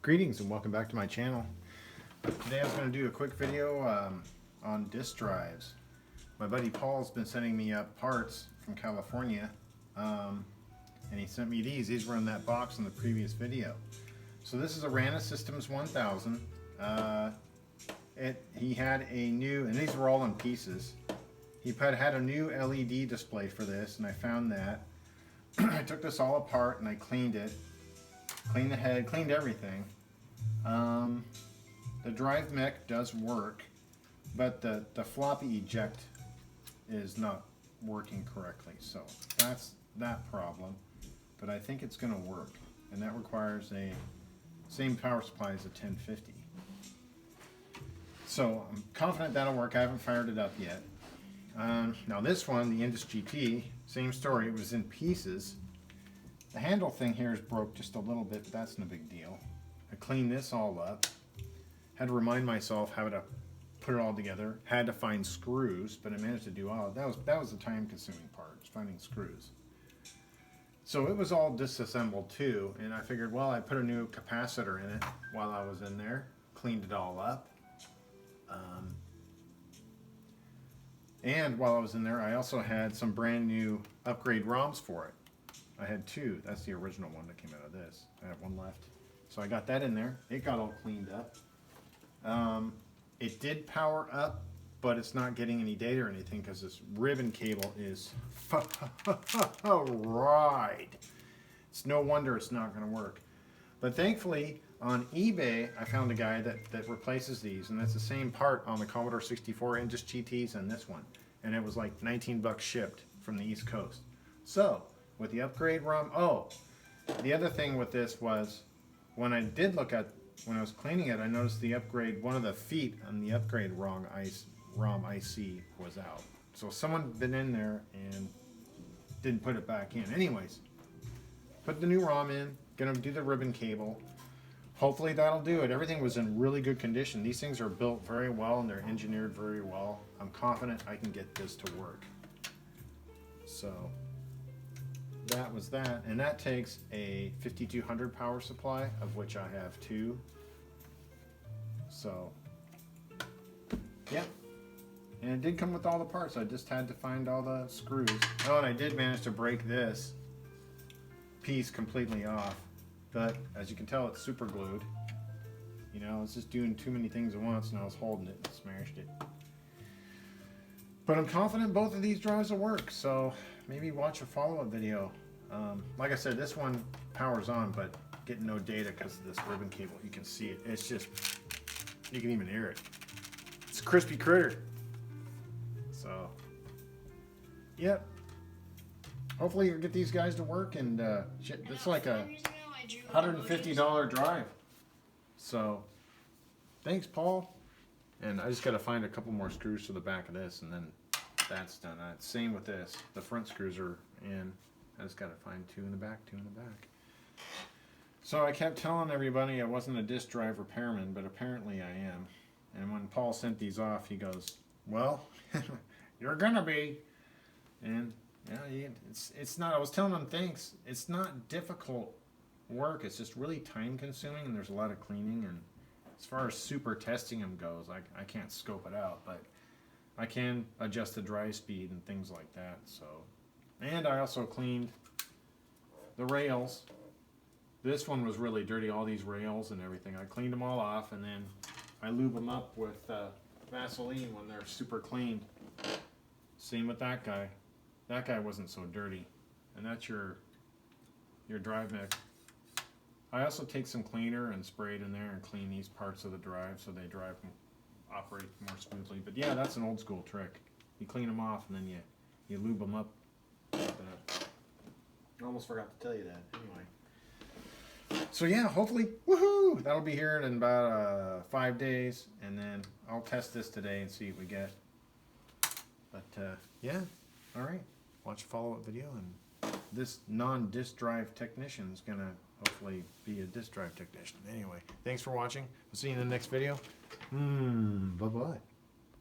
Greetings and welcome back to my channel. Today I was going to do a quick video on disk drives. My buddy Paul's been sending me up parts from California, and he sent me these. These were in that box in the previous video. So this is a Rana Systems 1000. He had a new, and these were all in pieces. He had a new LED display for this, and I found that. I took this all apart and I cleaned it. Cleaned the head, cleaned everything. The drive mech does work, but the floppy eject is not working correctly. So that's that problem. But I think it's going to work, and that requires a same power supply as a 1050. So I'm confident that'll work. I haven't fired it up yet. Now this one, the Indus GT, same story. It was in pieces. The handle thing here is broke just a little bit, but that's no big deal. I cleaned this all up. Had to remind myself how to put it all together. Had to find screws, but I managed to do all. That was the time-consuming part, finding screws. So it was all disassembled too, and I figured, well, I put a new capacitor in it while I was in there, cleaned it all up. And while I was in there, I also had some brand new upgrade ROMs for it. I had two. That's the original one that came out of this. I have one left. So I got that in there. It got all cleaned up. It did power up, but it's not getting any data or anything because this ribbon cable is fried. It's no wonder it's not going to work. But thankfully, on eBay, I found a guy that replaces these, and that's the same part on the Commodore 64 Indus GTs and this one. And it was like 19 bucks shipped from the East Coast. So, with the upgrade ROM, the other thing with this was, when I was cleaning it, I noticed the upgrade, one of the feet on the upgrade ROM IC was out. So someone had been in there and didn't put it back in. Anyways, put the new ROM in, gonna do the ribbon cable. Hopefully that'll do it. Everything was in really good condition. These things are built very well and they're engineered very well. I'm confident I can get this to work. So that was that, and that takes a 5200 power supply, of which I have two. So yeah, and it did come with all the parts. I just had to find all the screws. Oh, and I did manage to break this piece completely off, but as you can tell, it's super glued. You know, it's just doing too many things at once, and I was holding it and smashed it. But I'm confident both of these drives will work, so maybe watch a follow-up video. Like I said, this one powers on, but getting no data because of this ribbon cable. You can see it. It's just, you can even hear it. It's a crispy critter. So, yep. Hopefully you'll get these guys to work, and it's like a $150 drive. So, thanks, Paul. And I just got to find a couple more screws to the back of this, and then that's done. Same with this. The front screws are in. I just got to find two in the back, two in the back. So I kept telling everybody I wasn't a disk drive repairman, but apparently I am. And when Paul sent these off, he goes, well, you're going to be. And yeah, it's not, I was telling him, thanks. It's not difficult work. It's just really time consuming, and there's a lot of cleaning. And as far as super testing them goes, I can't scope it out, but I can adjust the drive speed and things like that. So, and I also cleaned the rails. This one was really dirty, all these rails and everything. I cleaned them all off, and then I lube them up with Vaseline when they're super cleaned. Same with that guy. That guy wasn't so dirty. And that's your drive mech. I also take some cleaner and spray it in there and clean these parts of the drive so they operate more smoothly. But yeah, that's an old school trick. You clean them off and then you lube them up. I almost forgot to tell you that. Anyway. So yeah, hopefully, woohoo! That'll be here in about 5 days, and then I'll test this today and see what we get. But yeah, all right. Watch a follow-up video, and this non-disk drive technician is gonna hopefully be a disk drive technician. Anyway, thanks for watching. We'll see you in the next video. Bye-bye.